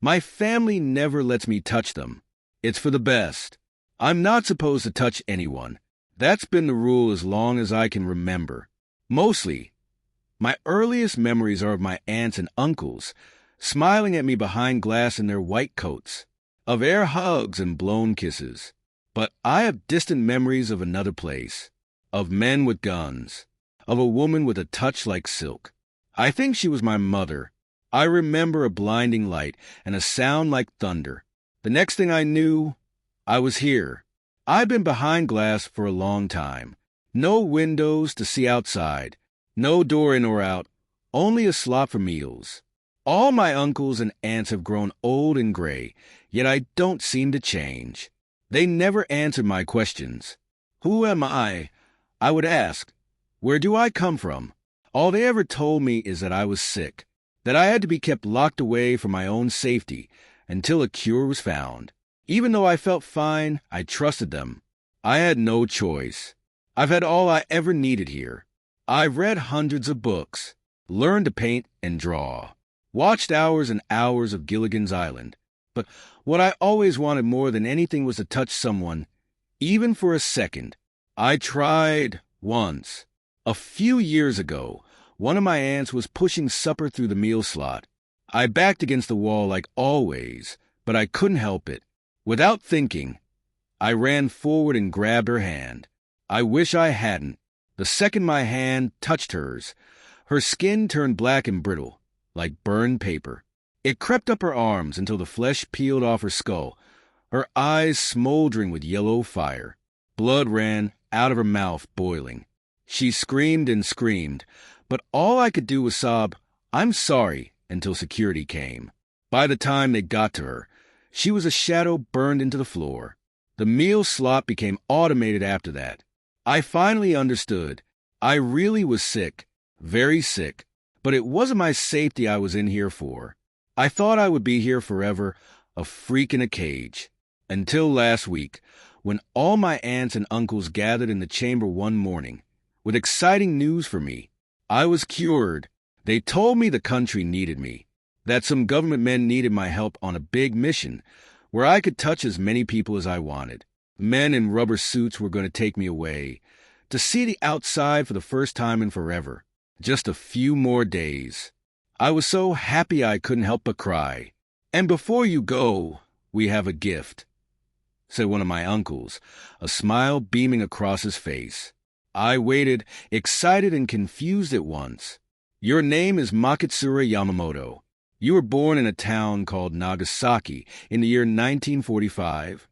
My family never lets me touch them. It's for the best. I'm not supposed to touch anyone. That's been the rule as long as I can remember. Mostly, my earliest memories are of my aunts and uncles, smiling at me behind glass in their white coats, of air hugs and blown kisses. But I have distant memories of another place, of men with guns, of a woman with a touch like silk. I think she was my mother. I remember a blinding light and a sound like thunder. The next thing I knew, I was here. I've been behind glass for a long time. No windows to see outside, no door in or out, only a slot for meals. All my uncles and aunts have grown old and gray, yet I don't seem to change. They never answered my questions. Who am I? I would ask. Where do I come from? All they ever told me is that I was sick, that I had to be kept locked away for my own safety until a cure was found. Even though I felt fine, I trusted them. I had no choice. I've had all I ever needed here. I've read hundreds of books, learned to paint and draw, watched hours and hours of Gilligan's Island. But what I always wanted more than anything was to touch someone, even for a second. I tried once. A few years ago, one of my aunts was pushing supper through the meal slot. I backed against the wall like always, but I couldn't help it. Without thinking, I ran forward and grabbed her hand. I wish I hadn't. The second my hand touched hers, her skin turned black and brittle, like burned paper. It crept up her arms until the flesh peeled off her skull, her eyes smoldering with yellow fire. Blood ran out of her mouth, boiling. She screamed and screamed, but all I could do was sob, "I'm sorry," until security came. By the time they got to her, she was a shadow burned into the floor. The meal slot became automated after that. I finally understood. I really was sick, very sick, but it wasn't my safety I was in here for. I thought I would be here forever, a freak in a cage. Until last week, when all my aunts and uncles gathered in the chamber one morning, with exciting news for me. I was cured. They told me the country needed me, that some government men needed my help on a big mission, where I could touch as many people as I wanted. Men in rubber suits were going to take me away, to see the outside for the first time in forever. Just a few more days. I was so happy I couldn't help but cry. "And before you go, we have a gift," said one of my uncles, a smile beaming across his face. I waited, excited and confused at once. "Your name is Makitsura Yamamoto. You were born in a town called Nagasaki in the year 1945.